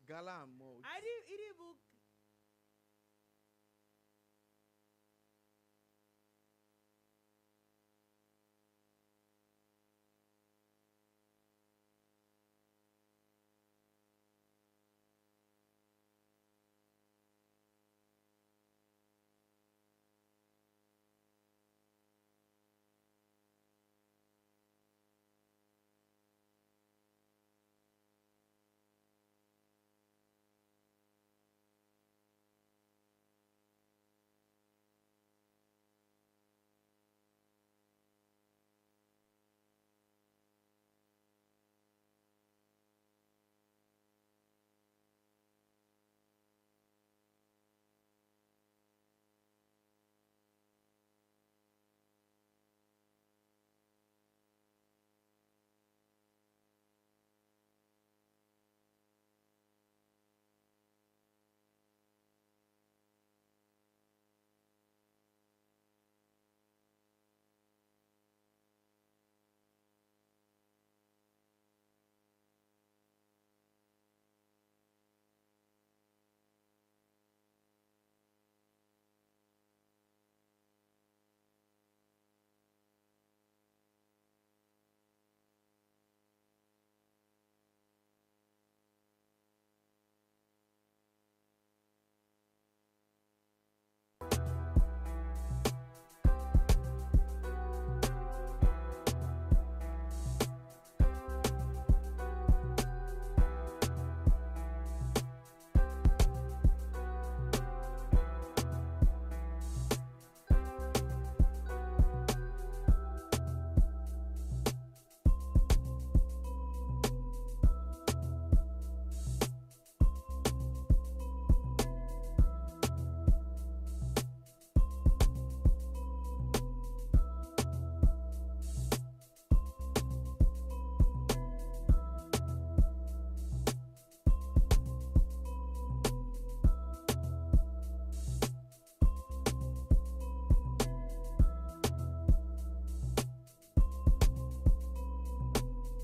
Gala and malt. I didn't even.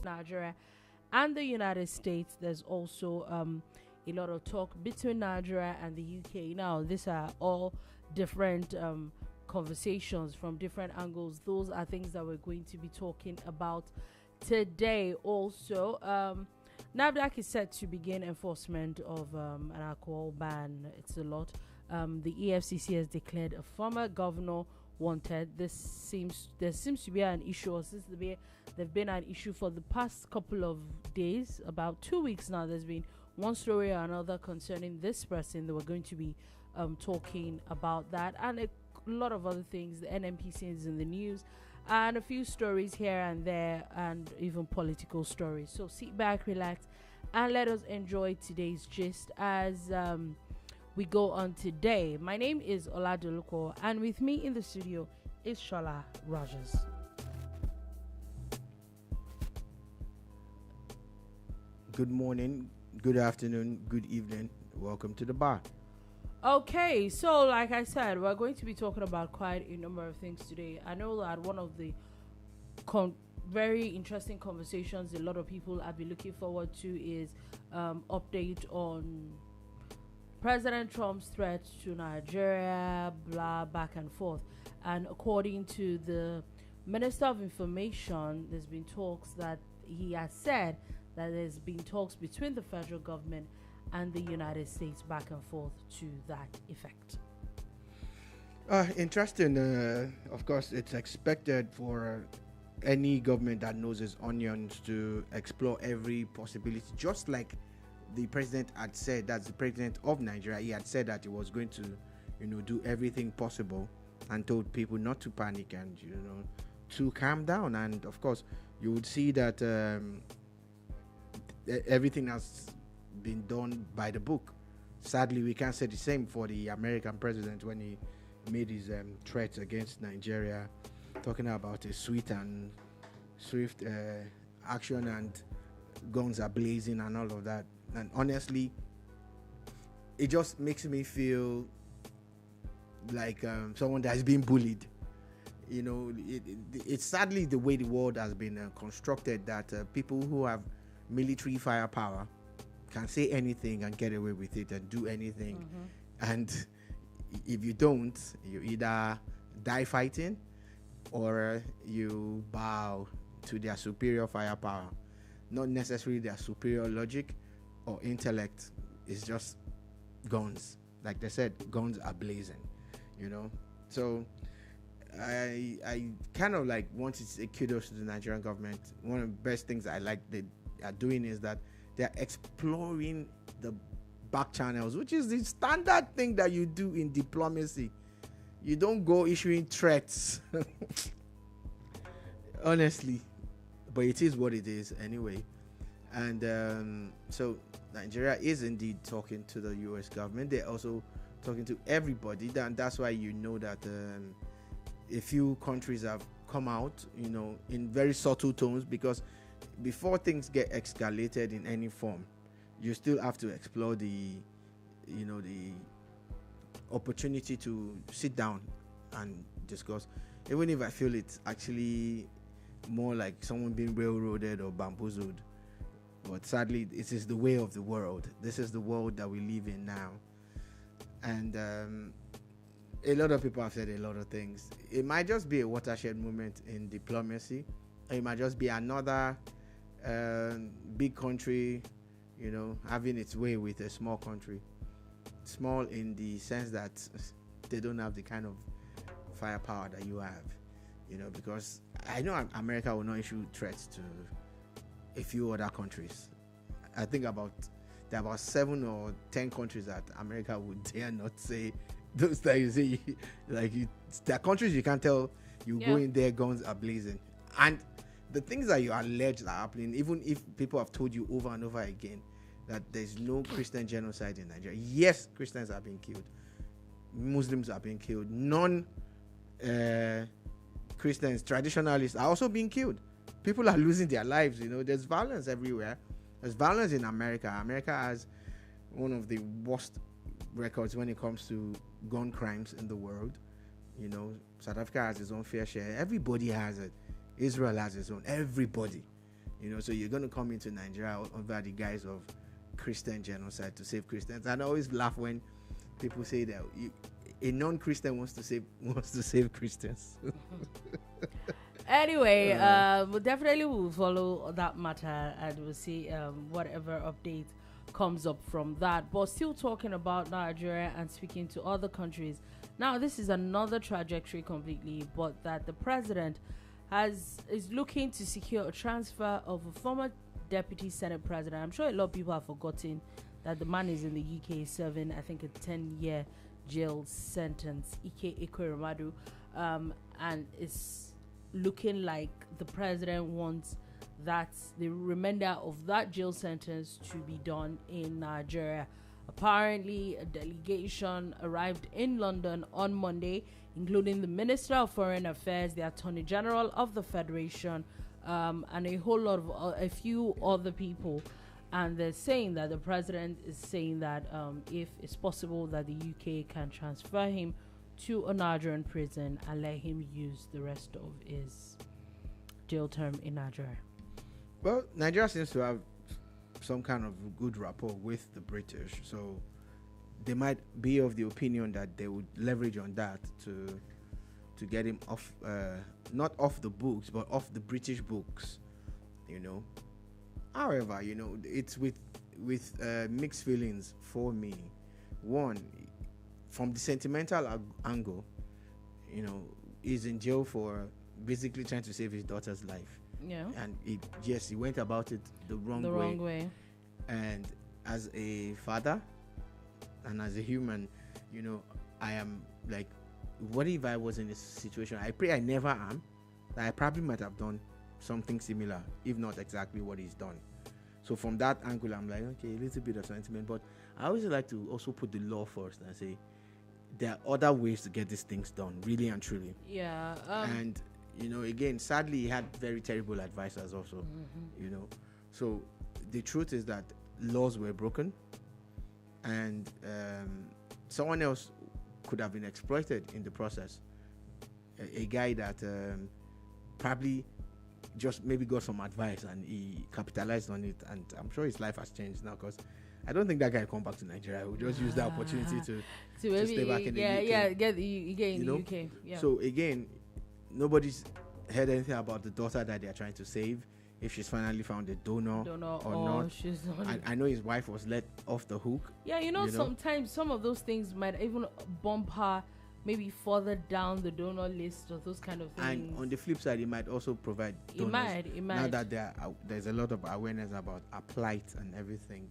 Nigeria and the United States. There's also a lot of talk between Nigeria and the UK. Now, these are all different conversations from different angles. Those are things that we're going to be talking about today. Also, NAFDAC is set to begin enforcement of an alcohol ban. It's a lot. The EFCC has declared a former governor wanted. There seems to be an issue, or since they've been an issue for the past couple of days, about 2 weeks now. There's been one story or another concerning this person. They were going to be talking about that, and a lot of other things. The NNPC is in the news, and a few stories here and there, and even political stories. So sit back, relax, and let us enjoy today's gist as we go on today. My name is Oladoluko, and with me in the studio is Shola Rogers. Good morning, good afternoon, good evening. Welcome to the bar. Okay, so like I said, we're going to be talking about quite a number of things today. I know that one of the very interesting conversations a lot of people have been looking forward to is update on President Trump's threat to Nigeria, blah, back and forth. And according to the Minister of Information, there's been talks that he has said that there's been talks between the federal government and the United States back and forth to that effect. Interesting. Of course, it's expected for any government that knows its onions to explore every possibility, just like the president had said. That's the president of Nigeria. He had said that he was going to, do everything possible, and told people not to panic and to calm down. And of course, you would see that everything has been done by the book. Sadly, we can't say the same for the American president when he made his threats against Nigeria, talking about a swift action and guns are blazing and all of that. And honestly, it just makes me feel like someone that has been bullied. It's sadly the way the world has been constructed, that people who have military firepower can say anything and get away with it and do anything. And if you don't, you either die fighting or you bow to their superior firepower. Not necessarily their superior logic or intellect. It's just guns. Like they said, guns are blazing, you know. So I kind of like want to say kudos to the Nigerian government. One of the best things I like they are doing is that they're exploring the back channels, which is the standard thing that you do in diplomacy. You don't go issuing threats. Honestly. But it is what it is anyway. And so Nigeria is indeed talking to the US government. They're also talking to everybody. And that's why you know that a few countries have come out, you know, in very subtle tones, because before things get escalated in any form, you still have to explore the opportunity to sit down and discuss. Even if I feel it's actually more like someone being railroaded or bamboozled, but sadly it is the way of the world. This is the world that we live in now. And a lot of people have said a lot of things. It might just be a watershed moment in diplomacy. It might just be another big country, you know, having its way with a small country. Small in the sense that they don't have the kind of firepower that you have, you know, because I know America will not issue threats to a few other countries. I think there are about 7 or 10 countries that America would dare not say those that you say, there are countries you can't tell you go in there, guns are blazing. And the things that you allege are happening, even if people have told you over and over again that there's no Christian genocide in Nigeria. Yes, Christians are being killed. Muslims are being killed. Christians, traditionalists are also being killed. People are losing their lives, you know. There's violence everywhere. There's violence in America. America has one of the worst records when it comes to gun crimes in the world. You know, South Africa has its own fair share. Everybody has it. Israel has its own. Everybody. You know, so you're going to come into Nigeria under the guise of Christian genocide to save Christians. And I always laugh when people say that a non-Christian wants to save Christians. Anyway, we definitely will follow that matter, and we'll see whatever update comes up from that. But still talking about Nigeria and speaking to other countries. Now, this is another trajectory completely, but that the president is looking to secure a transfer of a former deputy Senate president. I'm sure a lot of people have forgotten that the man is in the UK serving, I think, a 10-year jail sentence, Ekweremadu, and it's looking like the president wants the remainder of that jail sentence to be done in Nigeria. Apparently, a delegation arrived in London on Monday, including the Minister of Foreign Affairs, the Attorney General of the Federation, and a few other people. And they're saying that the president is saying that if it's possible that the UK can transfer him to a Nigerian prison and let him use the rest of his jail term in Nigeria. Well, Nigeria seems to have some kind of good rapport with the British, so they might be of the opinion that they would leverage on that to get him off, not off the books, but off the British books, you know. However, you know, it's with mixed feelings for me. One, from the sentimental angle, you know, he's in jail for basically trying to save his daughter's life. Yeah. And he went about it the wrong way. And as a father and as a human, you know, I am like, what if I was in this situation? I pray I never am. I probably might have done something similar, if not exactly what he's done. So from that angle, I'm like, okay, a little bit of sentiment, but I always like to also put the law first and say there are other ways to get these things done, really and truly. Yeah. And you know, again, sadly, he had very terrible advisors also. You know, so the truth is that laws were broken, and someone else could have been exploited in the process. A guy that probably just maybe got some advice and he capitalized on it, and I'm sure his life has changed now, because I don't think that guy will come back to Nigeria. We'll just use that opportunity to stay back in the UK. Get in the UK. Yeah. So again, nobody's heard anything about the daughter that they are trying to save. If she's finally found a donor or not. She's not. I know his wife was let off the hook. Yeah, sometimes some of those things might even bump her maybe further down the donor list or those kind of things. And on the flip side, it might also provide donors. It might. Now that there's a lot of awareness about our plight and everything,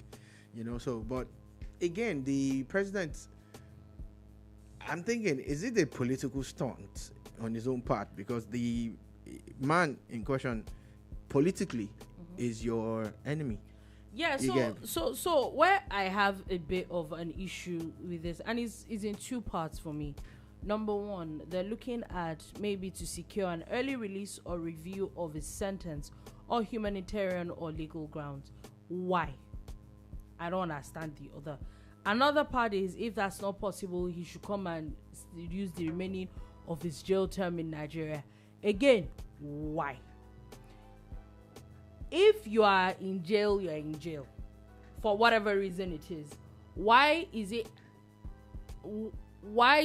So, but again, the president, I'm thinking, is it a political stunt on his own part? Because the man in question, politically, is your enemy. Yeah, so where I have a bit of an issue with this, and it's in two parts for me. Number one, they're looking at maybe to secure an early release or review of his sentence or humanitarian or legal grounds. Why? I don't understand the other. Another part is, if that's not possible, he should come and use the remaining of his jail term in Nigeria. Again, why? If you are in jail, you're in jail. For whatever reason it is. Why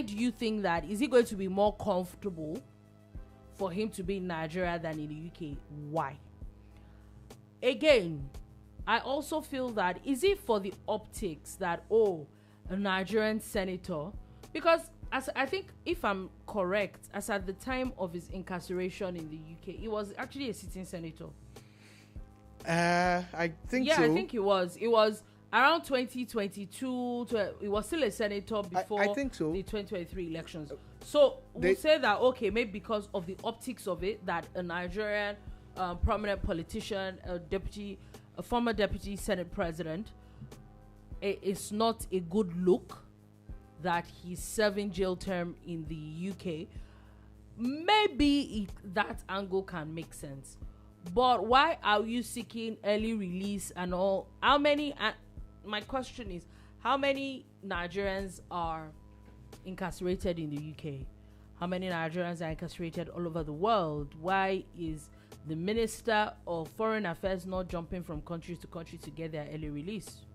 do you think that? Is it going to be more comfortable for him to be in Nigeria than in the UK? Why? Again, I also feel that, is it for the optics that, a Nigerian senator? Because as I think, if I'm correct, as at the time of his incarceration in the UK, he was actually a sitting senator. I think so. Yeah, I think he was. It was around 2022. He was still a senator before I think so. The 2023 elections. So we'll say that, okay, maybe because of the optics of it, that a Nigerian prominent politician, a former deputy Senate president, it's not a good look that he's serving jail term in the UK. Maybe that angle can make sense. But why are you seeking early release and all? How many? My question is, how many Nigerians are incarcerated in the UK? How many Nigerians are incarcerated all over the world? Why is the Minister of Foreign Affairs not jumping from country to country to get their early release?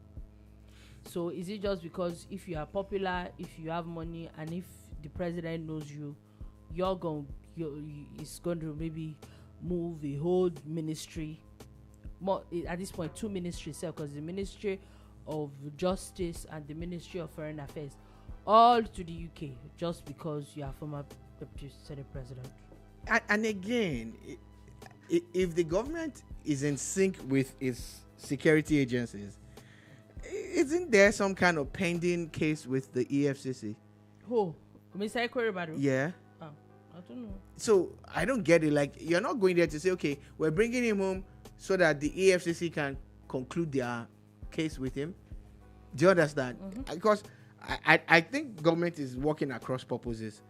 So is it just because if you are popular, if you have money, and if the president knows you, it's going to maybe move the whole ministry, more at this point 2 ministries, because the Ministry of Justice and the Ministry of Foreign Affairs, all to the UK, just because you are former deputy Senate president. And again, if the government is in sync with its security agencies, isn't there some kind of pending case with the EFCC? Who? Mr. Ekweremadu? Yeah. I don't know. So I don't get it. Like, you're not going there to say, okay, we're bringing him home so that the EFCC can conclude their case with him. Do you understand? Because I think government is working across purposes.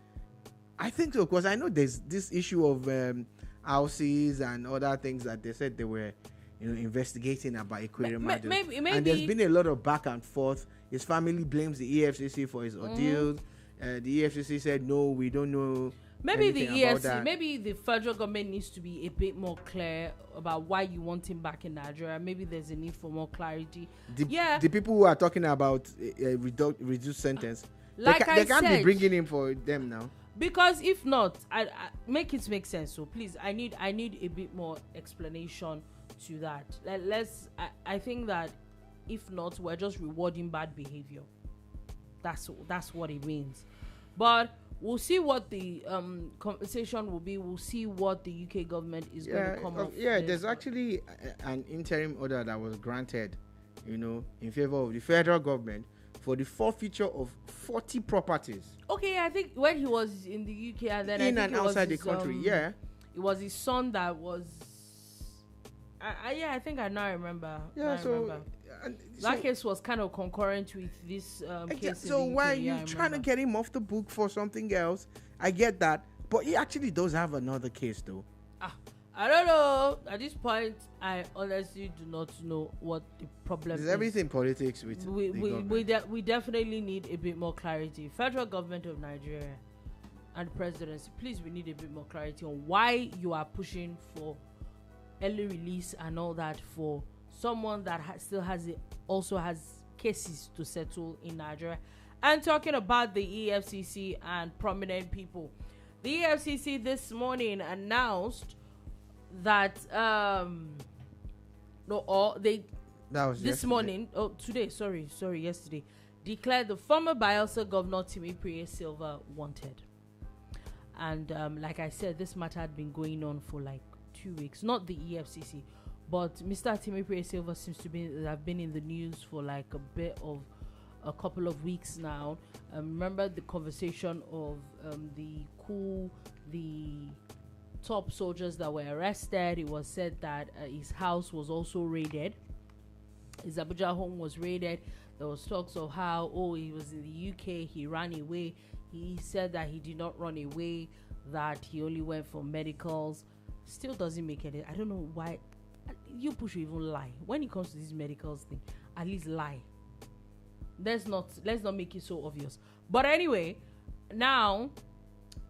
I think so, because I know there's this issue of houses and other things that they said they were, investigating about Ekweremadu. Maybe. And there's been a lot of back and forth. His family blames the EFCC for his ordeals. The EFCC said, no, we don't know. Maybe the EFCC, maybe the federal government needs to be a bit more clear about why you want him back in Nigeria. Maybe there's a need for more clarity. The people who are talking about a reduced sentence, they can't be bringing him for them now. Because if not, I make it make sense. So please, I need a bit more explanation to that. I think that if not, we're just rewarding bad behavior. That's what it means. But we'll see what the conversation will be. We'll see what the UK government is going to come up with. Yeah, there's actually an interim order that was granted, in favor of the federal government for the forfeiture of 40 properties. Okay, I think when he was in the UK and then in and outside the country, it was his son that was. I think I now remember. Yeah, that case was kind of concurrent with this case. So why are you trying to get him off the book for something else? I get that, but he actually does have another case, though. I don't know. At this point, I honestly do not know what the problem is. Everything politics with we definitely need a bit more clarity. Federal government of Nigeria and presidency, please, we need a bit more clarity on why you are pushing for early release and all that for someone that also has cases to settle in Nigeria. And talking about the EFCC and prominent people, the EFCC this morning announced that yesterday declared the former Bayelsa governor Timipre Sylva wanted. And like I said, this matter had been going on for like 2 weeks. Not the EFCC, but Mr. Timipre Sylva seems to have been in the news for like a couple of weeks now. Remember the conversation of the top soldiers that were arrested. It was said that his house was also raided. His Abuja home was raided. There was talks of how, he was in the UK, he ran away. He said that he did not run away, that he only went for medicals. Still doesn't make it. I don't know why. You push even lie. When it comes to this medicals thing, at least lie. Let's not make it so obvious. But anyway, now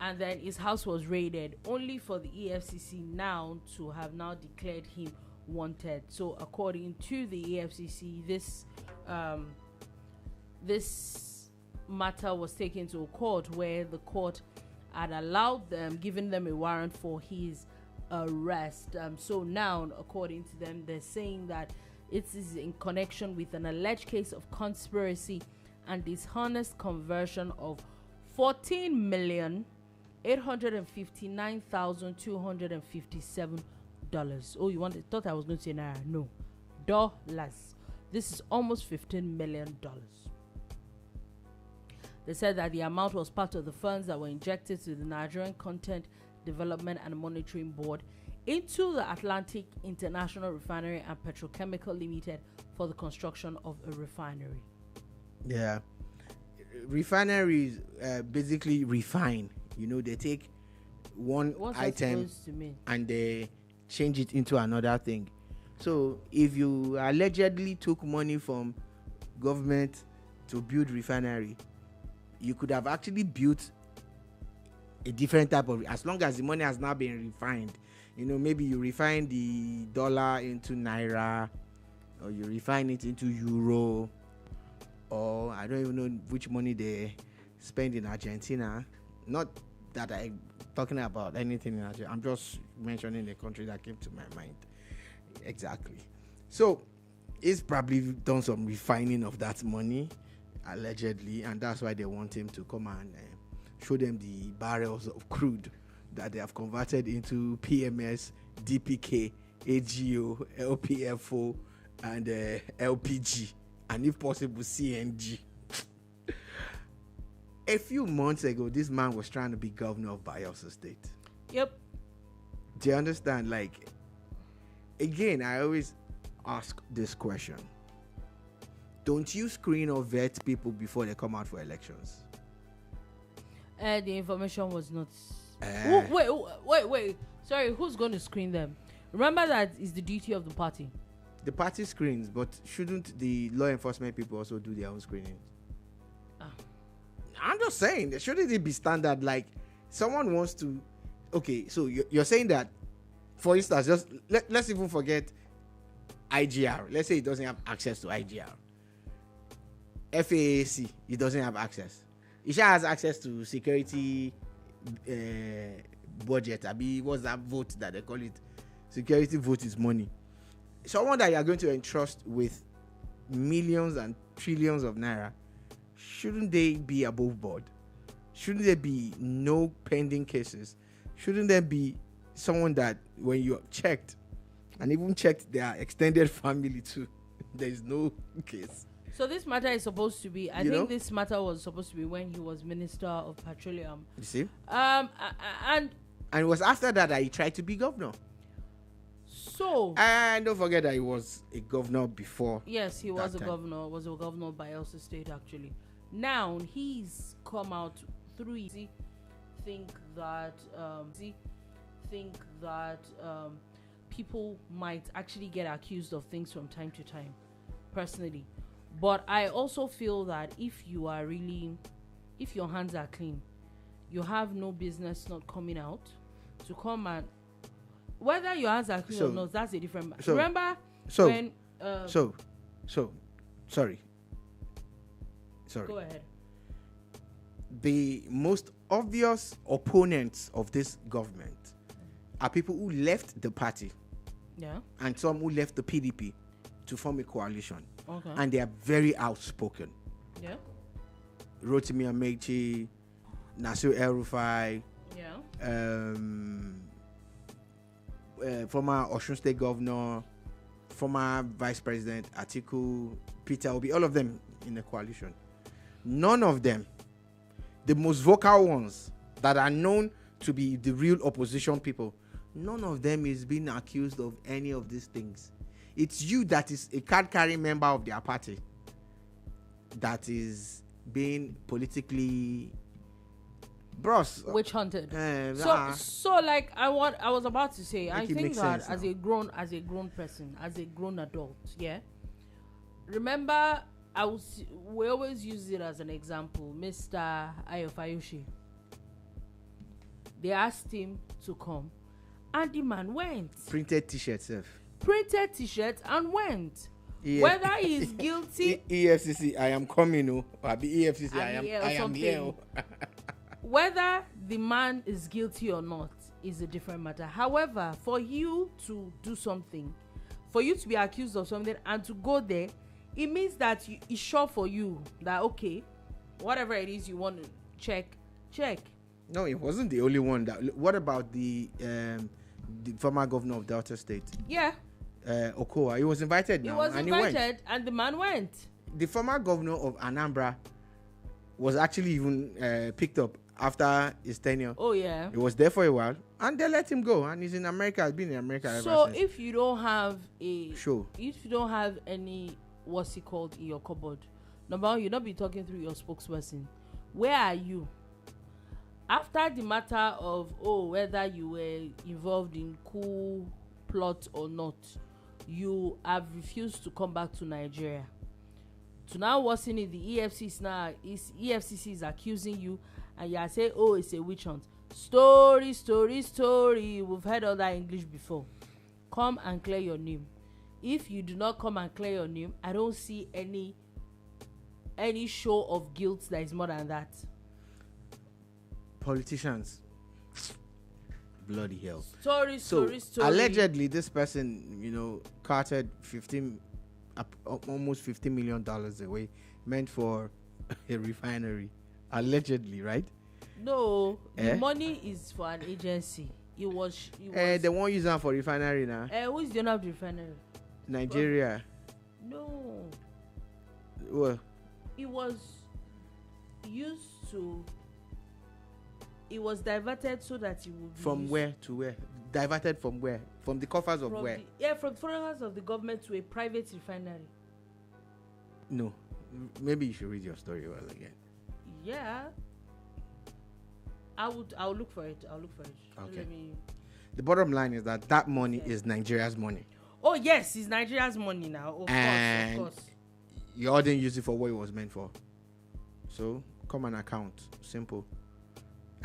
and then his house was raided, only for the EFCC now to have now declared him wanted. So according to the EFCC, this matter was taken to a court where the court had allowed them, given them a warrant for his arrest. So now, according to them, they're saying that it is in connection with an alleged case of conspiracy and dishonest conversion of $14,859,257. Thought I was going to say naira? No, dollars. This is almost $15 million. They said that the amount was part of the funds that were injected to the Nigerian Content Development and Monitoring Board into the Atlantic International Refinery and Petrochemical Limited for the construction of a refinery. Yeah. Refineries basically refine. They take one item and they change it into another thing. So if you allegedly took money from government to build refinery, you could have actually built a different type of, as long as the money has now been refined. Maybe you refine the dollar into naira, or you refine it into euro, or I don't even know which money they spend in Argentina. Not that I'm talking about anything in Argentina. I'm just mentioning the country that came to my mind. Exactly. So he's probably done some refining of that money, allegedly, and that's why they want him to come and show them the barrels of crude that they have converted into PMS, DPK, AGO, LPFO, and LPG, and if possible CNG. A few months ago, this man was trying to be governor of Bayelsa State. Yep. Do you understand? Like, again, I always ask this question. Don't you screen or vet people before they come out for elections? The information was not... Wait. Sorry, who's going to screen them? Remember that is the duty of the party. The party screens, but shouldn't the law enforcement people also do their own screening? I'm just saying, shouldn't it be standard? Like, someone wants to... Okay, so you're saying that, for instance, just let's even forget IGR. Let's say it doesn't have access to IGR. FAAC, it doesn't have access. It has access to security budget. What's that vote that they call it? Security vote is money. Someone that you are going to entrust with millions and trillions of naira, shouldn't they be above board? Shouldn't there be no pending cases? Shouldn't there be someone that when you checked, and even checked their extended family too, there is no case? So this matter is supposed to be, I think this matter was supposed to be when he was Minister of Petroleum. You see? And it was after that he tried to be governor. So... And don't forget that he was a governor before. Yes, he was a governor. Was a governor of Bayelsa State, actually. Now, he's come out through... Think that people might actually get accused of things from time to time, personally. But I also feel that if your hands are clean, you have no business not coming out to come and, whether your hands are clean or not, that's a different matter. Remember when sorry, Sorry. Go ahead. The most obvious opponents of this government are people who left the party. Yeah. And some who left the PDP to form a coalition. Okay. And they are very outspoken. Yeah. Rotimi Amechi, Nasir El-Rufai, Yeah. Former Osun State Governor, former Vice President Atiku, Peter Obi, all of them in the coalition. None of them, the most vocal ones that are known to be the real opposition people, none of them is being accused of any of these things. It's you that is a card-carrying member of their party that is being politically witch hunted. So like I was about to say, I think that as a grown person, as a grown adult, yeah. Remember, we always use it as an example. Mr. Ayofayoshi. They asked him to come, and the man went. Printed T-shirt, and went. Whether he's guilty. EFCC, I am coming. Or be EFCC, I am here. Whether the man is guilty or not is a different matter. However, for you to do something, for you to be accused of something and to go there, it means that it's sure for you that, okay, whatever it is you want to check. No, it wasn't the only one. What about the former governor of Delta State? Yeah. Okonkwo. He was invited now. He went. And the man went. The former governor of Anambra was actually even picked up after his tenure. Oh, yeah. He was there for a while, and they let him go. And he's in America. Has been in America ever since. So if you don't have if you don't have any, what's it called, in your cupboard, number one, you'll not be talking through your spokesperson. Where are you? After the matter of, whether you were involved in coup plot or not, you have refused to come back to Nigeria. So now what's in it? The EFCC is accusing you, and you are saying, it's a witch hunt. Story. We've heard all that English before. Come and clear your name. If you do not come and clear your name, I don't see any show of guilt that is more than that. Politicians. Bloody hell. Story. Allegedly, this person, carted almost $50 million away, meant for a refinery. Allegedly, right? No, the money is for an agency. It was they won't use that for refinery now. Who is the owner of the refinery? Nigeria. No. Well, it was used to. It was diverted so that it would. From where to where? Diverted from where? From the coffers of where? From the coffers of the government to a private refinery. No, maybe you should read your story well again. Yeah. I'll look for it. Okay. The bottom line is that money is Nigeria's money. Oh yes, it's Nigeria's money now. Of course. You all didn't use it for what it was meant for. So come and account. Simple.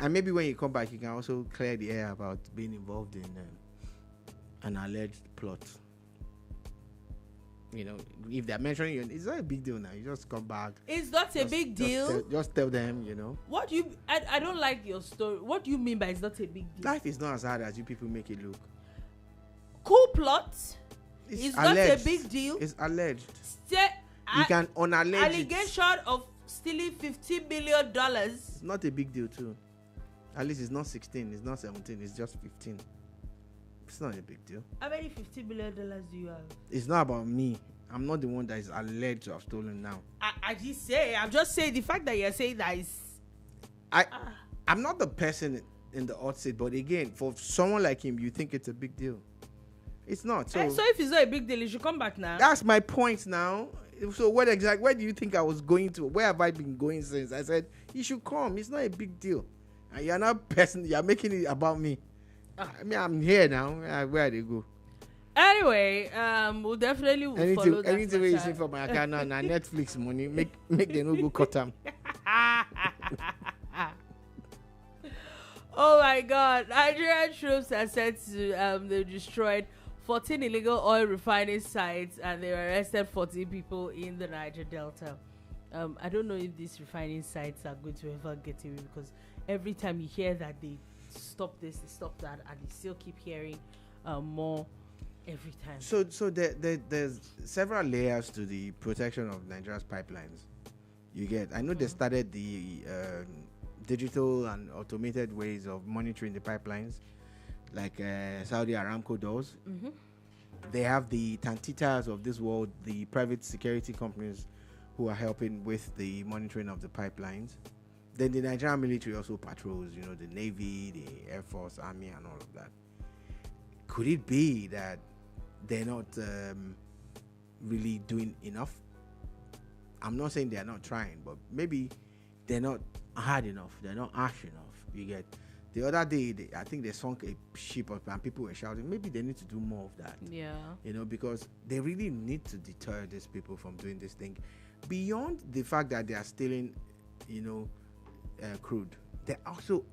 And maybe when you come back, you can also clear the air about being involved in an alleged plot. If they're mentioning you, it's not a big deal now. You just come back. It's not a big deal. Just tell them, What I don't like your story. What do you mean by it's not a big deal? Life is not as hard as you people make it look. Coup plot is not a big deal. It's alleged. You can unallege allegation of stealing $50 million. It's not a big deal too. At least it's not 16, it's not 17, it's just 15. It's not a big deal. How many $50 million do you have? It's not about me. I'm not the one that is alleged to have stolen now. I'm just saying the fact that you're saying that is. I'm not the person in the odd seat, but again, for someone like him, you think it's a big deal. It's not. So if it's not a big deal, you should come back now. That's my point now. So where do you think I was going to? Where have I been going since? I said, you should come. It's not a big deal. And you're not you're making it about me. I mean, I'm here now. Where do you go? Anyway, we'll definitely follow that. Anything you see from my account now, Netflix money, make the no go cut them. Oh my God! Nigerian troops are said to they destroyed 14 illegal oil refining sites and they arrested 14 people in the Niger Delta. I don't know if these refining sites are going to ever get away, because every time you hear that they stop this, they stop that, and you still keep hearing more every time. So there's several layers to the protection of Nigeria's pipelines. You get, I know they started the digital and automated ways of monitoring the pipelines, like Saudi Aramco does. They have the Tantitas of this world, the private security companies who are helping with the monitoring of the pipelines. Then the Nigerian military also patrols, you know, the Navy, the Air Force, Army, and all of that. Could it be that they're not really doing enough? I'm not saying they're not trying, but maybe they're not hard enough. They're not harsh enough. You get. The other day, I think they sunk a ship up and people were shouting, maybe they need to do more of that. Yeah. You know, because they really need to deter these people from doing this thing. Beyond the fact that they are stealing, you know, crude, they're also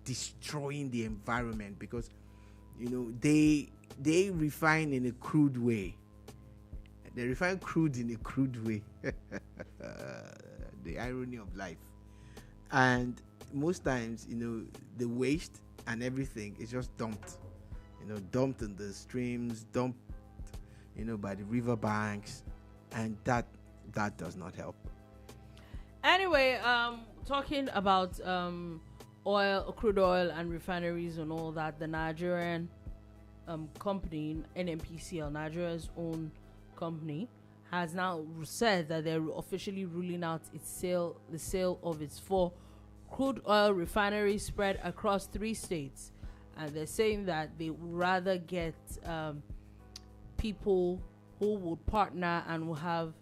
destroying the environment, because, you know, they refine in a crude way. They refine crude in a crude way. The irony of life. And most times, you know, the waste and everything is just dumped. You know, dumped in the streams, dumped, you know, by the river banks, and that does not help. Anyway, talking about crude oil and refineries and all that, the Nigerian company, NNPC, Nigeria's own company, has now said that they're officially ruling out the sale of its 4 crude oil refineries spread across 3 states, and they're saying that they would rather get people who would partner and will have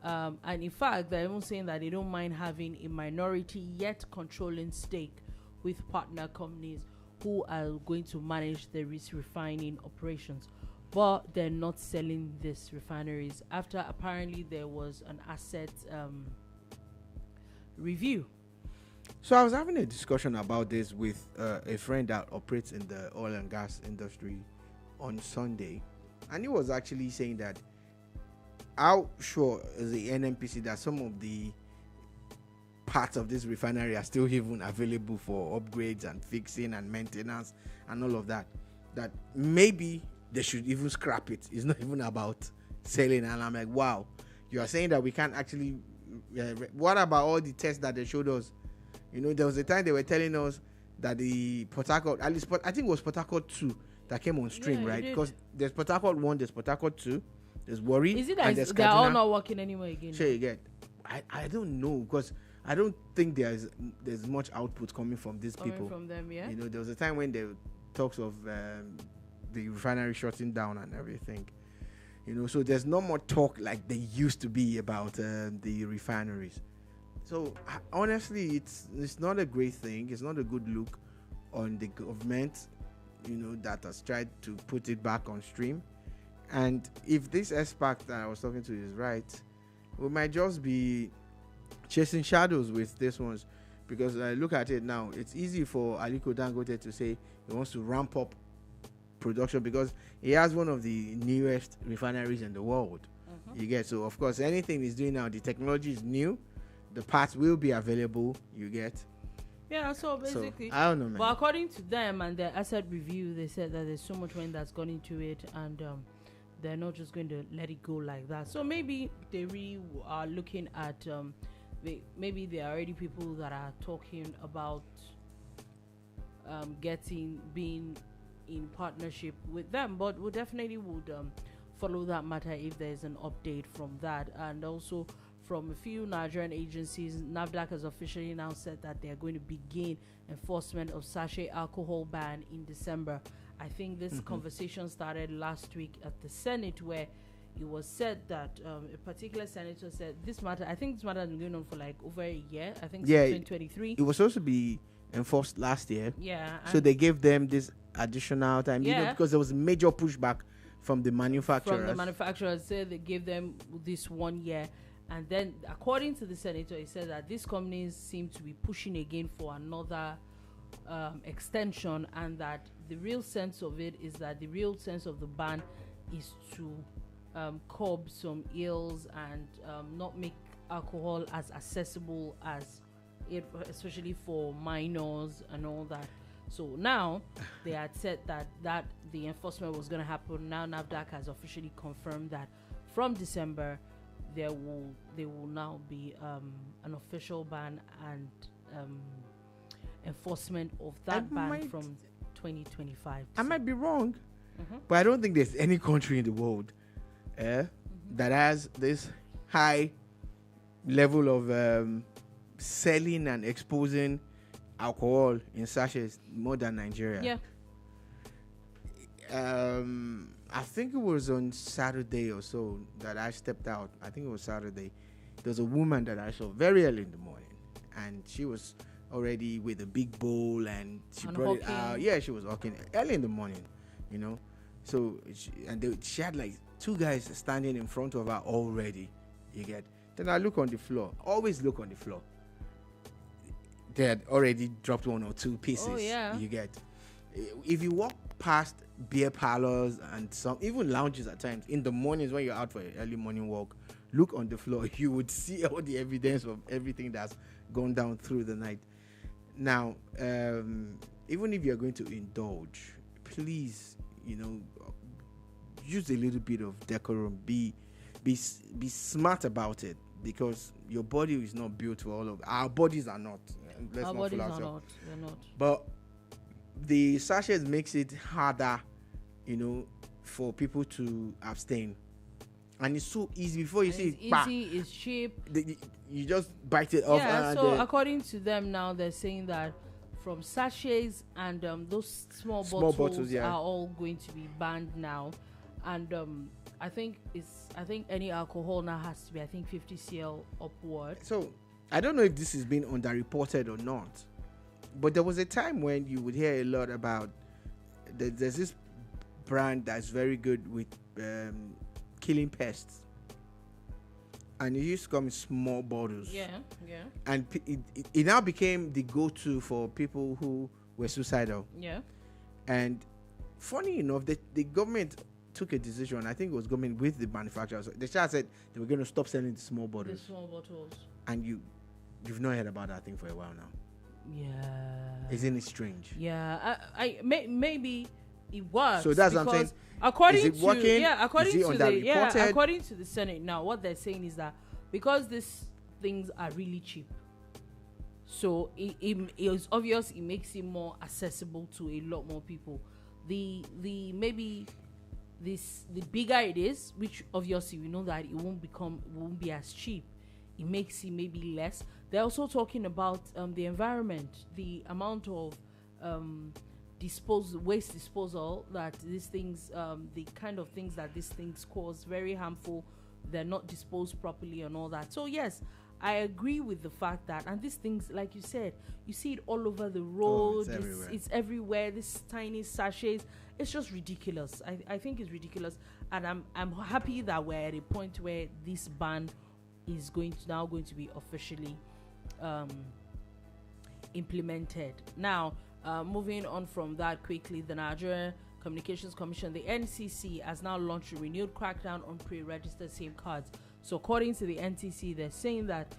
and in fact they're even saying that they don't mind having a minority yet controlling stake with partner companies who are going to manage the refining operations, but they're not selling these refineries after apparently there was an asset review. So I was having a discussion about this with a friend that operates in the oil and gas industry on Sunday, and he was actually saying that how sure is the NNPC that some of the parts of this refinery are still even available for upgrades and fixing and maintenance and all of that, that maybe they should even scrap it. It's not even about selling. And I'm like, wow, you are saying that we can't actually what about all the tests that they showed us? You know, there was a time they were telling us that the Port Harcourt, at least I think it was Port Harcourt 2 that came on stream, right? Because there's Port Harcourt 1, there's Port Harcourt 2, there's Warri. Is it that they're all not working anymore again? Sure, you get. I don't know, because I don't think there's much output coming from these people. From them, yeah. You know, there was a time when there were talks of the refinery shutting down and everything. You know, so there's no more talk like there used to be about the refineries. So honestly, it's not a great thing. It's not a good look on the government, you know, that has tried to put it back on stream. And if this aspect that I was talking to is right, we might just be chasing shadows with this ones, because I look at it now, it's easy for Aliko Dangote to say he wants to ramp up production because he has one of the newest refineries in the world. You get, so of course anything he's doing now, the technology is new, the parts will be available, you get. Yeah, so basically, I don't know, man. But according to them and their asset review, they said that there's so much money that's gone into it, and they're not just going to let it go like that. So maybe they really are looking at maybe there are already people that are talking about being in partnership with them, but we definitely would follow that matter if there's an update from that. And also from a few Nigerian agencies, NAFDAC has officially now said that they are going to begin enforcement of sachet alcohol ban in December. I think this conversation started last week at the Senate, where it was said that a particular senator said this matter, I think this matter has been going on for like over a year, I think since 2023. It was supposed to be enforced last year. Yeah. So they gave them this additional time, yeah, you know, because there was a major pushback from the manufacturers. From the manufacturers, said they gave them this 1 year. And then, according to the senator, he said that these companies seem to be pushing again for another extension, and that the real sense of it is that the real sense of the ban is to curb some ills and not make alcohol as accessible as it, especially for minors and all that. So now they had said that the enforcement was going to happen. Now NAFDAC has officially confirmed that from December they will now be an official ban and enforcement of that ban from 2025. I might be wrong, but I don't think there's any country in the world that has this high level of selling and exposing alcohol in sachets more than Nigeria. I think it was on Saturday or so that I stepped out. I think it was Saturday. There was a woman that I saw very early in the morning, and she was already with a big bowl, and she brought it out. Yeah, she was walking early in the morning, you know. So she had like 2 guys standing in front of her already. You get. Then I look on the floor. Always look on the floor. They had already dropped 1 or 2 pieces. Oh yeah. You get. If you walk past beer parlors and some even lounges at times in the mornings when you're out for an early morning walk, look on the floor. You would see all the evidence of everything that's gone down through the night. Now, even if you're going to indulge, please, you know, use a little bit of decorum. Be smart about it, because your body is not built for all of our bodies are not. Let's Our not bodies fool are ourselves. not. They're not. But the sachets makes it harder, you know, for people to abstain, and it's so easy. Before you see it, easy, it's cheap. You just bite it off. Yeah. So according to them now, they're saying that from sachets and those small bottles yeah, are all going to be banned now, and I think any alcohol now has to be 50 cl upward. So I don't know if this is being underreported or not, but there was a time when you would hear a lot about there's this brand that's very good with killing pests, and it used to come in small bottles. Yeah. And it now became the go-to for people who were suicidal. Yeah. And funny enough, the government took a decision. I think it was government with the manufacturers. They just said they were going to stop selling the small bottles. The small bottles. And you've not heard about that thing for a while now. Yeah. Isn't it strange? Yeah. Maybe it was. So that's what I'm saying. According is it to working? according to the Senate now, what they're saying is that because these things are really cheap, so it's obvious it makes it more accessible to a lot more people. The bigger it is, which obviously we know that it won't be as cheap, it makes it maybe less. They're also talking about the environment, the amount of waste disposal that these things, the kind of things that these things cause, very harmful. They're not disposed properly and all that. So yes, I agree with the fact that, and these things, like you said, you see it all over the road. It's everywhere. These tiny sachets. It's just ridiculous. I think it's ridiculous, and I'm happy that we're at a point where this ban is going to be officially implemented. Now, moving on from that quickly, the Nigerian Communications Commission, the NCC, has now launched a renewed crackdown on pre-registered SIM cards. So according to the NCC, they're saying that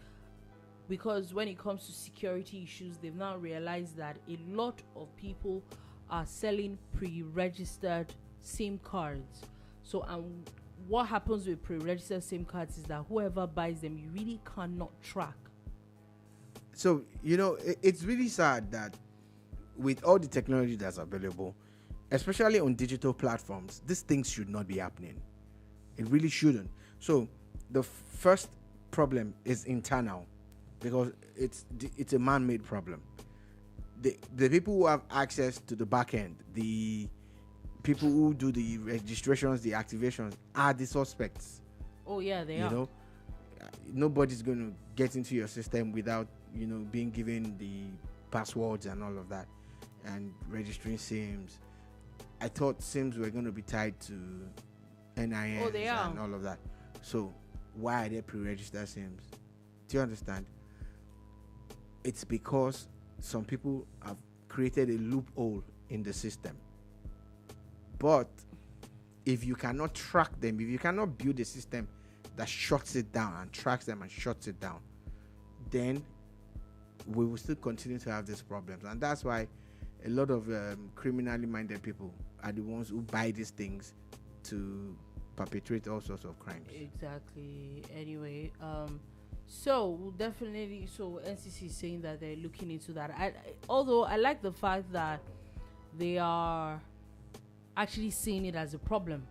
because when it comes to security issues, they've now realized that a lot of people are selling pre-registered SIM cards. So what happens with pre-registered SIM cards is that whoever buys them, you really cannot track. So, you know, it's really sad that with all the technology that's available, especially on digital platforms, these things should not be happening. It really shouldn't. So the first problem is internal, because it's a man-made problem. The people who have access to the back end, the people who do the registrations, the activations, are the suspects. Oh yeah, they are. You know, nobody's going to get into your system without, you know, being given the passwords and all of that, and registering SIMs. I thought SIMs were going to be tied to NINs and all of that. So why are they pre-registered SIMs? Do you understand? It's because some people have created a loophole in the system. But if you cannot track them, if you cannot build a system that shuts it down and tracks them and shuts it down, then we will still continue to have these problems. And that's why a lot of criminally minded people are the ones who buy these things to perpetrate all sorts of crimes. Exactly. Anyway, so definitely, so NCC is saying that they're looking into that. Although I like the fact that they are actually seeing it as a problem.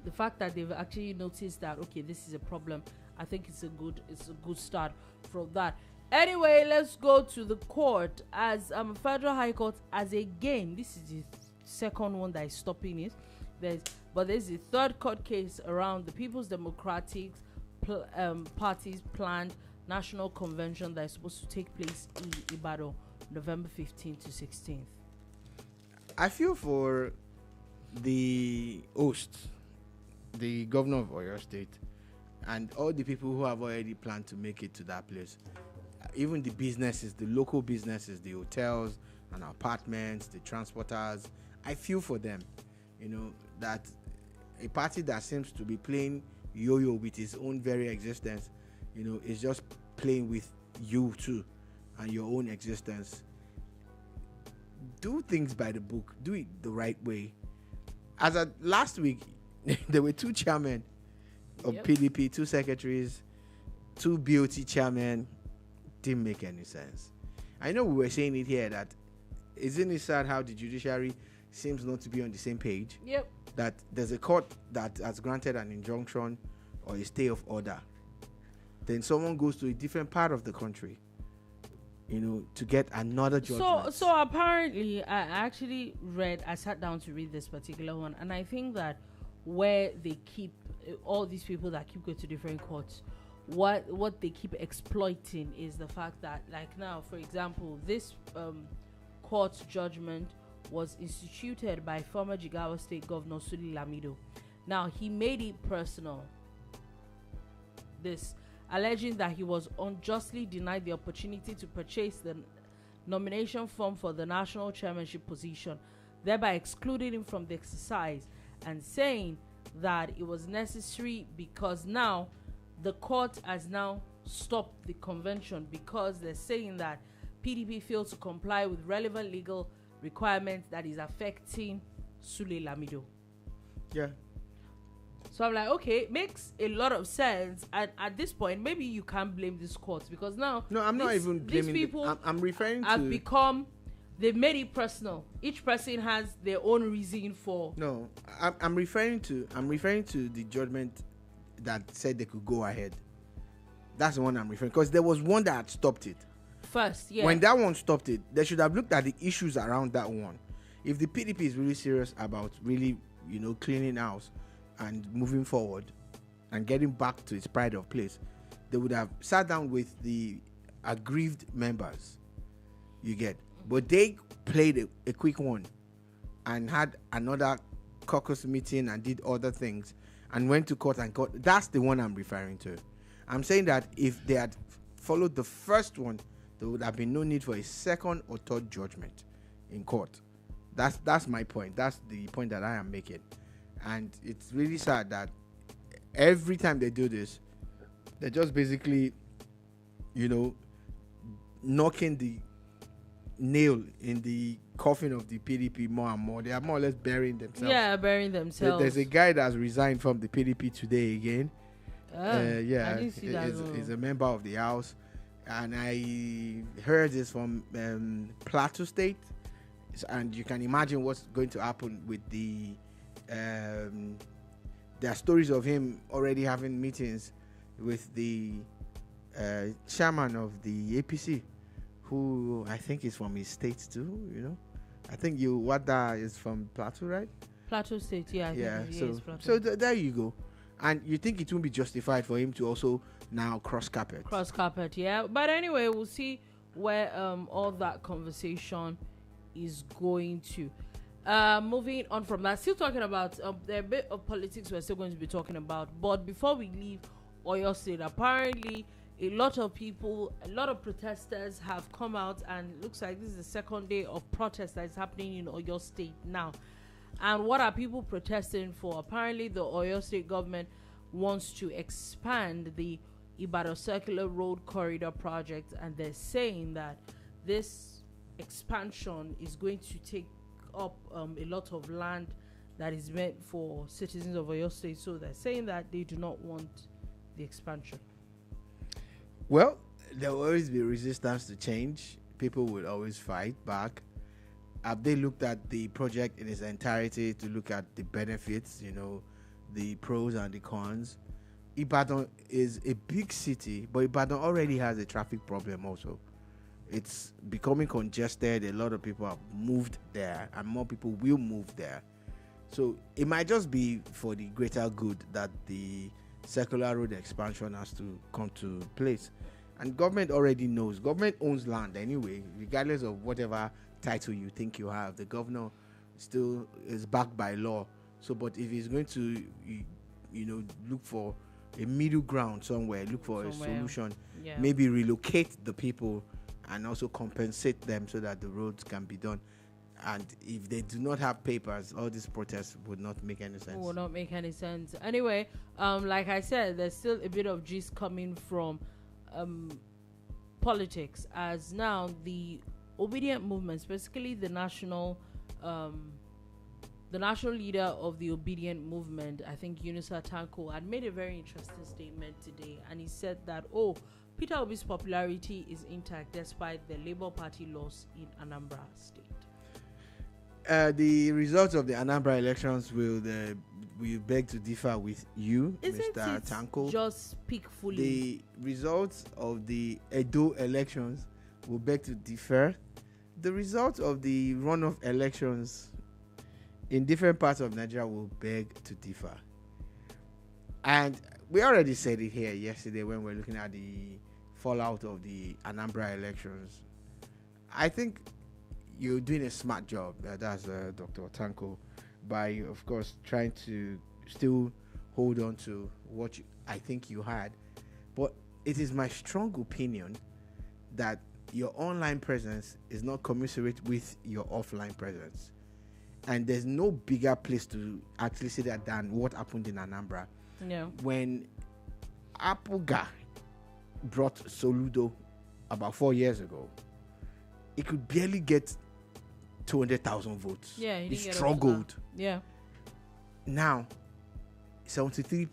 The fact that they've actually noticed that, okay, this is a problem, I think it's a good start from that. Anyway, let's go to the court. As Federal High Court, as again, this is the second one that is stopping it. There's a third court case around the People's Democratic Party's planned national convention that is supposed to take place in Ibadan, November 15th to 16th. I feel for the host, the governor of Oyo State, and all the people who have already planned to make it to that place. Even the businesses, the local businesses, the hotels and apartments, the transporters. I feel for them, that a party that seems to be playing yo-yo with its own very existence, is just playing with you too and your own existence. Do things by the book. Do it the right way. As of last week, there were 2 chairmen of PDP, 2 secretaries, 2 BOT chairmen. Didn't make any sense. I know we were saying it here that isn't it sad how the judiciary seems not to be on the same page? Yep. That there's a court that has granted an injunction or a stay of order. Then someone goes to a different part of the country, to get another judgment. So apparently, I sat down to read this particular one, and I think that where they keep all these people that keep going to different courts, what they keep exploiting is the fact that, like now, for example, this court judgment was instituted by former Jigawa State Governor Sule Lamido. Now, he made it personal, this alleging that he was unjustly denied the opportunity to purchase the nomination form for the national chairmanship position, thereby excluding him from the exercise, and saying that it was necessary because now the court has now stopped the convention because they're saying that PDP failed to comply with relevant legal requirements that is affecting Sule Lamido. Yeah. So I'm like, okay, makes a lot of sense. And at this point, maybe you can't blame this court because now I'm not even blaming these people. I'm referring to have become. They've made it personal. Each person has their own reason for. No, I'm referring to the judgment that said they could go ahead. That's the one I'm referring, because there was one that had stopped it. First, yeah. When that one stopped it, they should have looked at the issues around that one. If the PDP is really serious about really, cleaning house and moving forward and getting back to its pride of place, they would have sat down with the aggrieved members. You get. But they played a quick one and had another caucus meeting and did other things and went to court and court. That's the one I'm referring to. I'm saying that if they had followed the first one, there would have been no need for a second or third judgment in court. That's my point. That's the point that I am making. And it's really sad that every time they do this, they're just basically, knocking the nail in the coffin of the PDP more and more. They are more or less burying themselves. Yeah, burying themselves. There's a guy that's resigned from the PDP today again. He's a member of the House. And I heard this from Plateau State. And you can imagine what's going to happen with the... there are stories of him already having meetings with the chairman of the APC, who I think is from his state too, I think Wada is from Plateau, right? Plateau State, yeah. So there you go. And you think it won't be justified for him to also now cross carpet? Cross carpet, yeah. But anyway, we'll see where all that conversation is going to. Moving on from that, still talking about there are a bit of politics we're still going to be talking about. But before we leave Oyo State, apparently a lot of people, a lot of protesters have come out, and it looks like this is the second day of protest that is happening in Oyo State now. And what are people protesting for? Apparently the Oyo State government wants to expand the Ibadan Circular Road Corridor project, and they're saying that this expansion is going to take up a lot of land that is meant for citizens of Oyo State. So they're saying that they do not want the expansion. Well, there will always be resistance to change. People will always fight back. Have they looked at the project in its entirety to look at the benefits, the pros and the cons? Ibadan is a big city, but Ibadan already has a traffic problem also. It's becoming congested. A lot of people have moved there, and more people will move there. So it might just be for the greater good that the circular road expansion has to come to place. And government already knows. Government owns land anyway, regardless of whatever title you think you have. The governor still is backed by law. So, but if he's going to, look for a middle ground somewhere, look for a solution, maybe relocate the people and also compensate them so that the roads can be done. And if they do not have papers, all these protests would not make any sense. Would not make any sense. Anyway, like I said, there's still a bit of gist coming from politics, as now the Obidient Movement, specifically the national leader of the Obidient Movement, I think Yunusa Tanko, had made a very interesting statement today, and he said that Peter Obi's popularity is intact despite the Labour Party loss in Anambra State. The results of the Anambra elections will beg to differ with you, Isn't Mr. Tanko. Just speak fully. The results of the Edo elections will beg to differ. The results of the runoff elections in different parts of Nigeria will beg to differ. And we already said it here yesterday when we were looking at the fallout of the Anambra elections. I think you're doing a smart job, that's Dr. Tanko, by, of course, trying to still hold on to what I think you had. But it is my strong opinion that your online presence is not commensurate with your offline presence. And there's no bigger place to actually say that than what happened in Anambra. No. When Apuga brought Soludo about 4 years ago, it could barely get 200,000 votes. Yeah, he struggled. Yeah. Now, 73%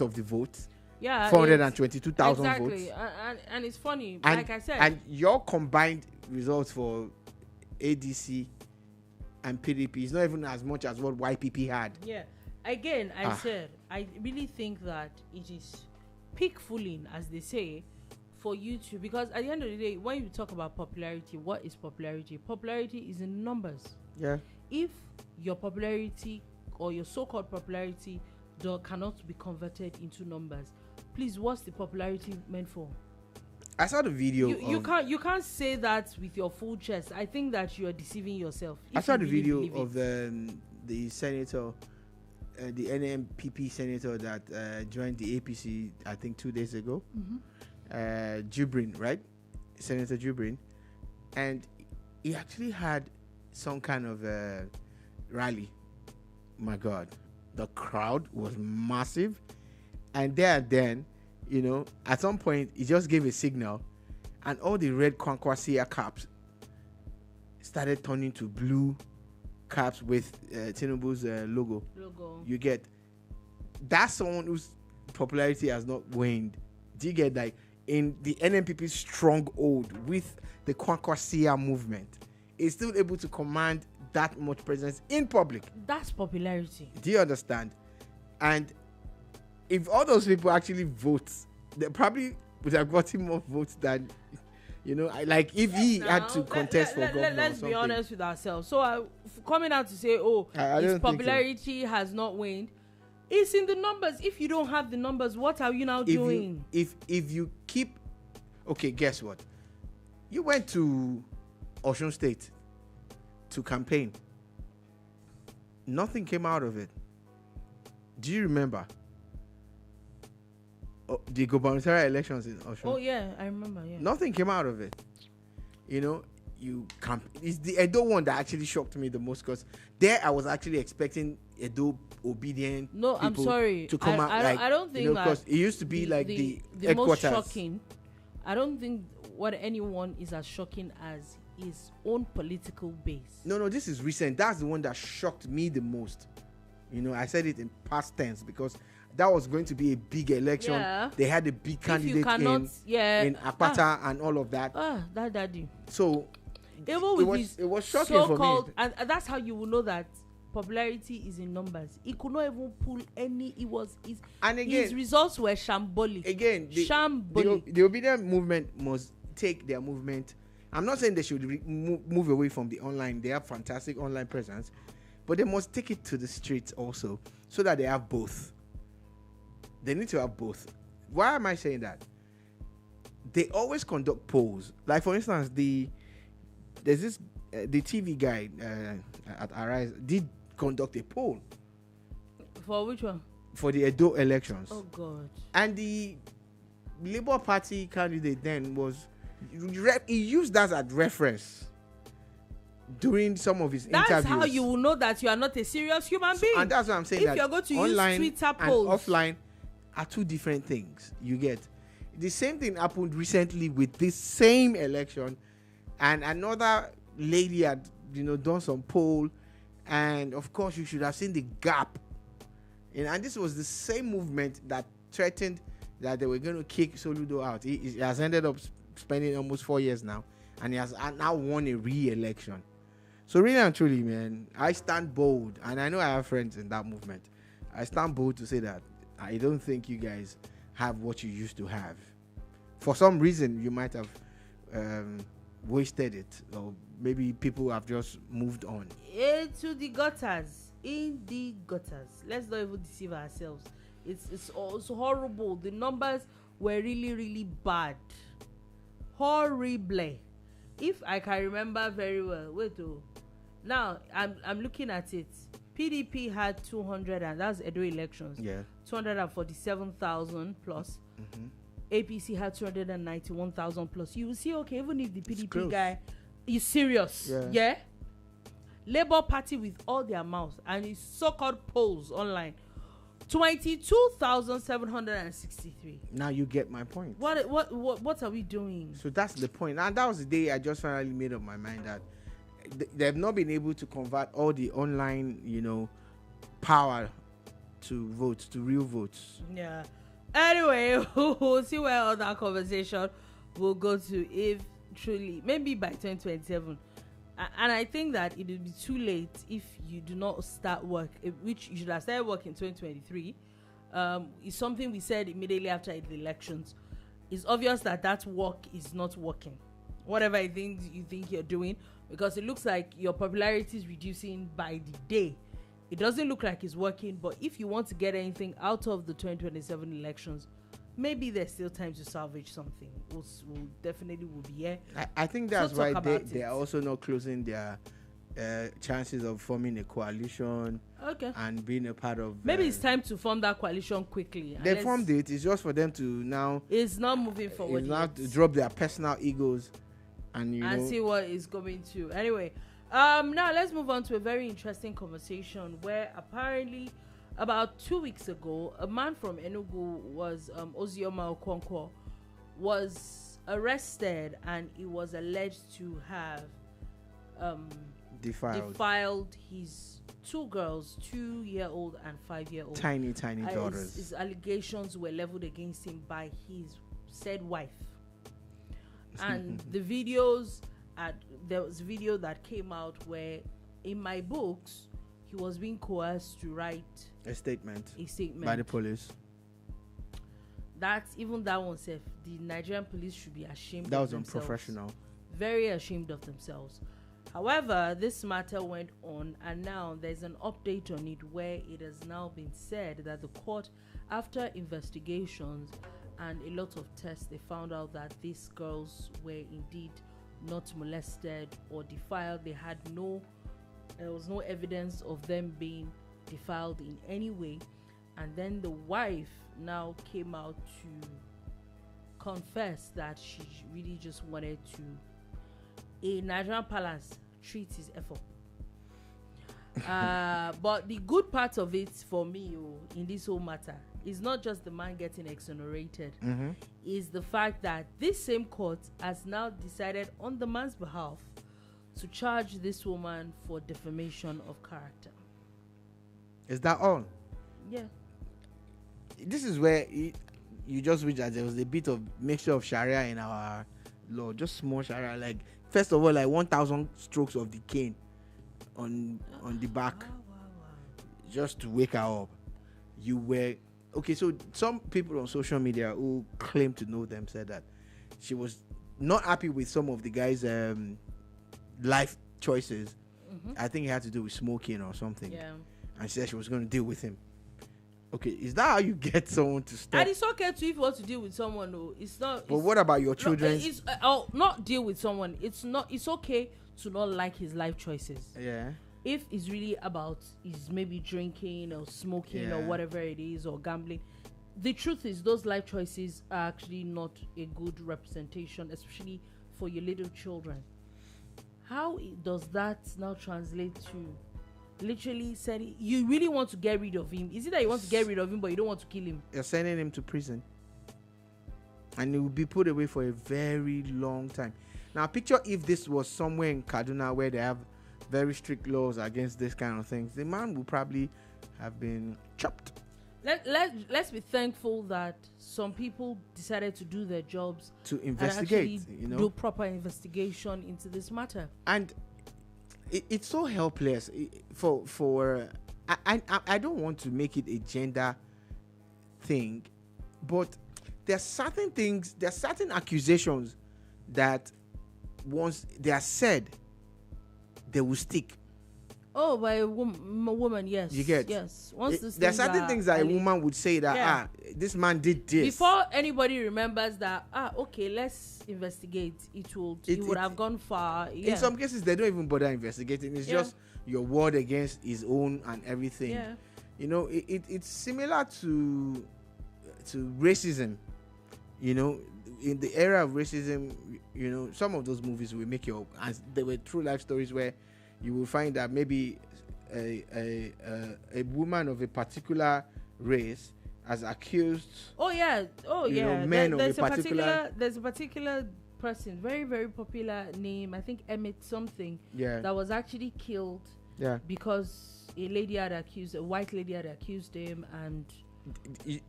of the votes. Yeah. 422,000 exactly. votes. And it's funny, And, like I said. And your combined results for ADC and PDP is not even as much as what YPP had. Yeah. Again, I said, I really think that it is peak fooling, as they say, for you to, because at the end of the day, when you talk about popularity, what is popularity? Popularity is in numbers. Yeah. If your popularity or your so-called popularity cannot be converted into numbers, please, what's the popularity meant for? I saw the video. You can't say that with your full chest. I think that you are deceiving yourself. I saw the video of the senator, the NNPP senator that joined the APC, I think 2 days ago. Mm-hmm. Jubrin, right? Senator Jubrin. And he actually had some kind of rally. My God, the crowd was massive. And then, at some point, he just gave a signal, and all the red Kwankwasia caps started turning to blue caps with Tinubu's logo. You get, that's someone whose popularity has not waned. Do you get that? In the NNPP stronghold with the Kwankwasia movement, is still able to command that much presence in public. That's popularity. Do you understand? And if all those people actually vote, they probably would have gotten more votes than, like if he had to contest for governor. Let's be honest with ourselves. So coming out to say, his popularity has not waned. It's in the numbers. If you don't have the numbers, what are you now doing? If you keep, okay, guess what? You went to Osun State to campaign. Nothing came out of it. Do you remember? The gubernatorial elections in Osun? Oh yeah, I remember. Yeah. Nothing came out of it. you camp. It's the Edo one that actually shocked me the most, because there I was actually expecting Edo obedient No, I'm people sorry. to come out. I don't think that, because it used to be like the most headquarters. shocking. I don't think what anyone is as shocking as his own political base. No, this is recent. That's the one that shocked me the most. I said it in past tense because that was going to be a big election. Yeah. They had a big candidate in Akpata and all of that. That daddy. So even it was shocking for me. And that's how you will know that popularity is in numbers. He could not even pull any. His results were shambolic. Again, the Obidient Movement must take their movement. I'm not saying they should move away from the online. They have fantastic online presence, but they must take it to the streets also, so that they have both. They need to have both. Why am I saying that? They always conduct polls. Like, for instance, the TV guy at Arise did conduct a poll. For which one? For the Edo elections. Oh God. And the Labour Party candidate then he used that as reference during some of his interviews. That's how you will know that you are not a serious human being. And that's what I'm saying. If you're going to online use Twitter and polls, offline are two different things. You get the same thing happened recently with this same election, and another lady had done some poll, and of course you should have seen the gap. And this was the same movement that threatened that they were going to kick Soludo out. He has ended up spending almost 4 years now, and he has now won a re-election. So really and truly, man, I stand bold, and I know I have friends in that movement. I stand bold to say that I don't think you guys have what you used to have. For some reason, you might have wasted it, or maybe people have just moved on. To the gutters. In the gutters. Let's not even deceive ourselves. It's also horrible. The numbers were really, really bad. Horrible. If I can remember very well. Now I'm looking at it. PDP had 200, and that's Edo elections. Yeah. 247,000 plus. Mm-hmm. APC had 291,000 plus. You will see, okay, even if the PDP guy is serious, yeah. Labour Party with all their mouths and his so-called polls online, 22,763. Now you get my point. What are we doing? So that's the point, and that was the day I just finally made up my mind that they've not been able to convert all the online, power to votes, to real votes. Yeah. Anyway, we'll see where all that conversation will go to, if truly, maybe by 2027. And I think that it will be too late if you do not start work, which you should have started work in 2023. It's something we said immediately after the elections. It's obvious that work is not working. Whatever you think you're doing, because it looks like your popularity is reducing by the day. It doesn't look like it's working, but if you want to get anything out of the 2027 elections, maybe there's still time to salvage something. We'll definitely will be here. I think that's why they are also not closing their chances of forming a coalition. Okay. And being a part of. Maybe it's time to form that coalition quickly. They formed it. It's just for them to now. It's not moving forward. It's now to drop their personal egos, and see what is going to. Anyway, now let's move on to a very interesting conversation where apparently, about 2 weeks ago, a man from Enugu was Ozioma Okonkwo was arrested, and he was alleged to have defiled his two girls, 2-year-old and 5-year-old. Tiny daughters. His allegations were leveled against him by his said wife. And the videos, there was a video that came out where, in my books, he was being coerced to write a statement by the police. That one said the Nigerian police should be ashamed. That was unprofessional. Very ashamed of themselves. However, this matter went on, and now there's an update on it where it has now been said that the court, after investigations and a lot of tests, they found out that these girls were indeed not molested or defiled. There was no evidence of them being defiled in any way. And then the wife now came out to confess that she really just wanted to a Nigerian palace treats his effort. But the good part of it for me in this whole matter is not just the man getting exonerated, is the fact that this same court has now decided on the man's behalf to charge this woman for defamation of character. Is that all? Yeah. This is where you just wish that there was a bit of mixture of Sharia in our law, just small Sharia. Like, first of all, like 1,000 strokes of the cane on the back, just to wake her up. You were okay. So some people on social media who claim to know them said that she was not happy with some of the guys' life choices. I think it had to do with smoking or something. Yeah. And she said she was going to deal with him. Okay, is that how you get someone to stop? And it's okay to if you want to deal with someone, though. It's not. But what about your children? Not deal with someone. It's not. It's okay to not like his life choices. Yeah. If it's really about is maybe drinking or smoking or whatever it is, or gambling, the truth is those life choices are actually not a good representation, especially for your little children. How does that now translate to literally saying you really want to get rid of him? Is it that you want to get rid of him but you don't want to kill him? You're sending him to prison, and he will be put away for a very long time. Now picture if this was somewhere in Kaduna where they have very strict laws against this kind of things. The man will probably have been chopped. Let's be thankful that some people decided to do their jobs to investigate, and do proper investigation into this matter. And it's so helpless. I don't want to make it a gender thing, but there are certain things, there are certain accusations that once they are said, they will stick. Oh, by a woman, yes. You get? Yes. There are certain things that a woman would say that, this man did this. Before anybody remembers that, okay, let's investigate. It would have gone far. Yeah. In some cases, they don't even bother investigating. It's just your word against his own and everything. Yeah. It's similar to racism. In the era of racism, some of those movies will make and they were true life stories where you will find that maybe a woman of a particular race has accused. Men of a particular. There's a particular person, very very popular name. I think Emmett something. Yeah. That was actually killed. Yeah. Because a white lady had accused him, and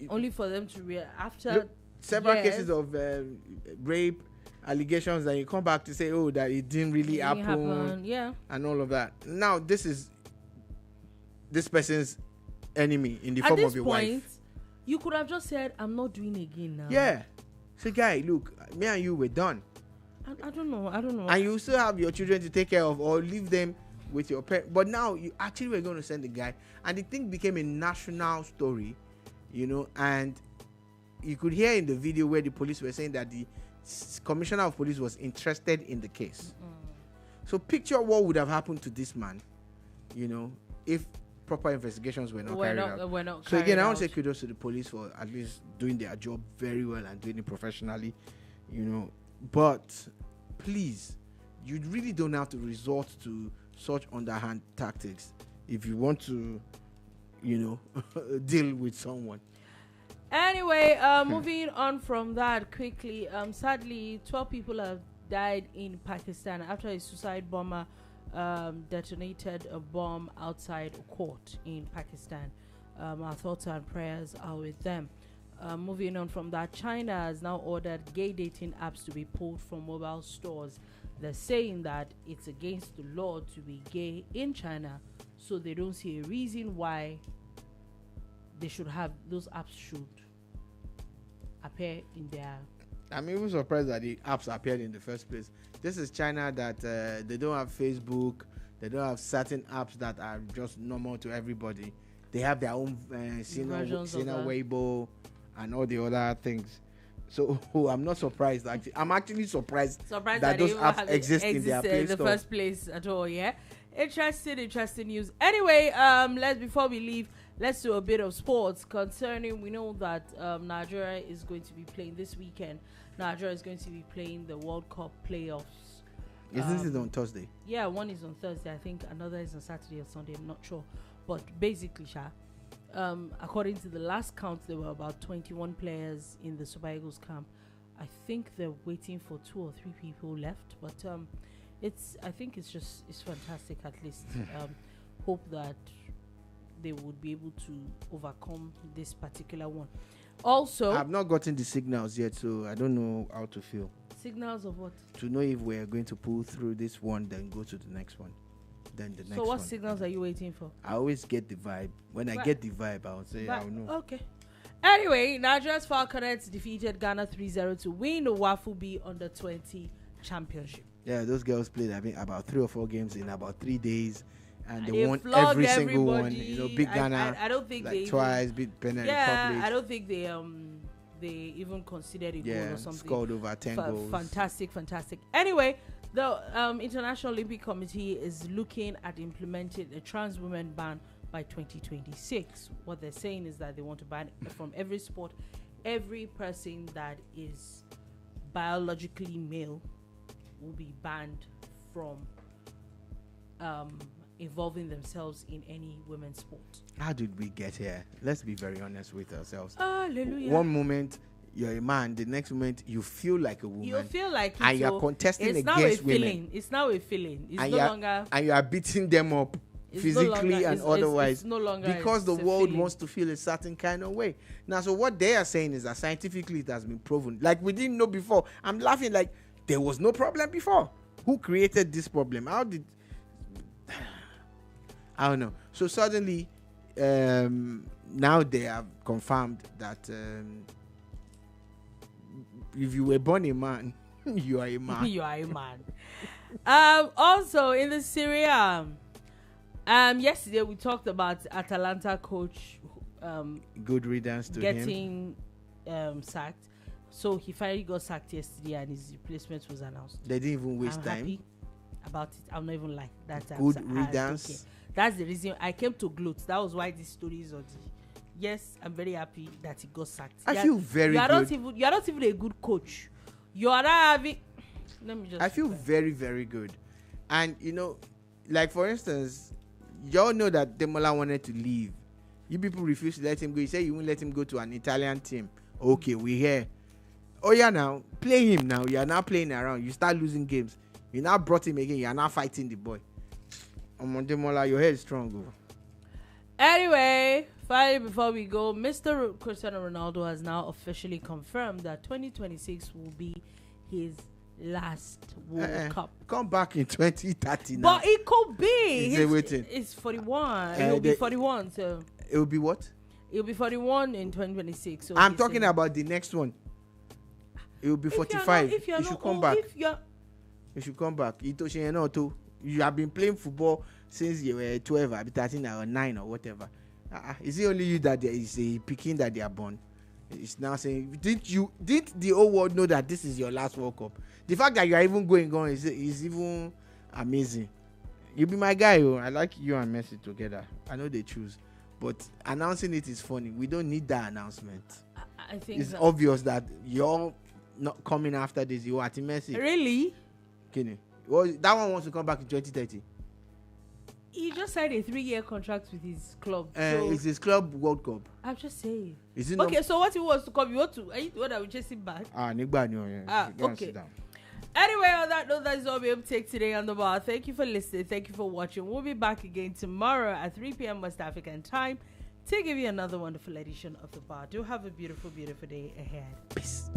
only for them to after several cases of rape allegations, that you come back to say, that it didn't really happen, and all of that. Now this is this person's enemy in the form of your wife. You could have just said, I'm not doing again now. Yeah. Say, guy, look, me and you were done. I don't know. And you still have your children to take care of, or leave them with your parents. But now you actually were going to send the guy, and the thing became a national story, and you could hear in the video where the police were saying that the commissioner of police was interested in the case. So picture what would have happened to this man, if proper investigations were not carried out. So again, I want to say kudos to the police for at least doing their job very well and doing it professionally, but please, you really don't have to resort to such underhand tactics if you want to, deal with someone. Anyway, moving on from that quickly, sadly 12 people have died in Pakistan after a suicide bomber detonated a bomb outside a court in Pakistan. Our thoughts and prayers are with them. Moving on from that, China has now ordered gay dating apps to be pulled from mobile stores. They're saying that it's against the law to be gay in China, so they don't see a reason why they should have those apps should appear in their. I'm even surprised that the apps appeared in the first place. This is China that they don't have Facebook, they don't have certain apps that are just normal to everybody. They have their own Sina Weibo and all the other things. So I'm not surprised. I'm actually surprised that those apps exist in their Play Store. In the first place at all. Yeah, interesting news. Anyway, before we leave, let's do a bit of sports concerning. We know that Nigeria is going to be playing this weekend. Nigeria is going to be playing the World Cup playoffs. Isn't it on Thursday? Yeah, one is on Thursday. I think another is on Saturday or Sunday. I'm not sure. But basically, according to the last count, there were about 21 players in the Super Eagles camp. I think they're waiting for 2 or 3 people left. But I think it's fantastic at least. Hope that they would be able to overcome this particular one. Also, I've not gotten the signals yet, so I don't know how to feel. Signals of what? To know if we're going to pull through this one, then go to the next one. Then the next one. So what signals are you waiting for? I always get the vibe. When I get the vibe, I'll say I'll know. Okay. Anyway, Nigeria's Falconets defeated Ghana 3-0 to win the Wafu B Under-20 championship. Yeah, those girls played, I think, about 3 or 4 games in about 3 days. And they won flogged every single everybody. one. You know, beat Ghana. I don't think like they twice, beat Benin Republic. I don't think they even considered a goal or something. Scored over 10 goals. Fantastic. Anyway, the International Olympic Committee is looking at implementing a trans women ban by 2026. What they're saying is that they want to ban from every sport, every person that is biologically male will be banned from involving themselves in any women's sport. How did we get here? Let's be very honest with ourselves. Hallelujah. One moment you're a man, the next moment you feel like a woman. You feel like and you're contesting against women. It's now a feeling. It's and no longer. And you are beating them up physically and otherwise. It's no longer because the world feeling. wants to feel a certain kind of way. Now, so what they are saying is that scientifically it has been proven. Like we didn't know before. I'm laughing like there was no problem before. Who created this problem? How did? I don't know. So suddenly, now they have confirmed that if you were born a man, you are a man. You are a man. Also, in the Syria, yesterday we talked about Atalanta coach. Good riddance to getting sacked. So he finally got sacked yesterday, and his replacement was announced. They didn't even waste time. Happy about it. I'm not even lying. That's good riddance. That's the reason I came to gloat. That was why this story is on the. Yes, I'm very happy that he got sacked. I feel very good. You are not even a good coach. You are not having. Let me just. I feel very, very good. And you know, like for instance, y'all know that Demola wanted to leave. You people refused to let him go. You say you won't let him go to an Italian team. Okay, we here. Oh yeah, now play him now. You are now playing around. You start losing games. You now brought him again. You are now fighting the boy. Demola, your head is strong. Go. Anyway, finally, before we go, Mr. Cristiano Ronaldo has now officially confirmed that 2026 will be his last World Cup. Come back in 2030 now. But it could be. It's 41. It will be 41. So it will be what? It will be 41 in 2026. So I'm talking about the next one. It will be 45. You should come back. You should come back. You have been playing football since you were 12, or 13, or 9, or whatever. Is it only you that there is a picking that they are born? It's now saying, did the whole world know that this is your last World Cup? The fact that you are even going on is even amazing. You be my guy. I like you and Messi together. I know they choose, but announcing it is funny. We don't need that announcement. I think it's obvious that you're not coming after this. You are Team Messi. Really? Kenny. Well, that one wants to come back in 2030. He just signed a 3-year contract with his club. It's his club World Cup. I'm just saying. Is it okay, so what he wants to come? You want to? Are you the one that will chase him back? Okay. Anyway, on that note, that is all we're able to take today on the bar. Thank you for listening. Thank you for watching. We'll be back again tomorrow at 3 p.m. West African time to give you another wonderful edition of the bar. Do have a beautiful, beautiful day ahead. Peace.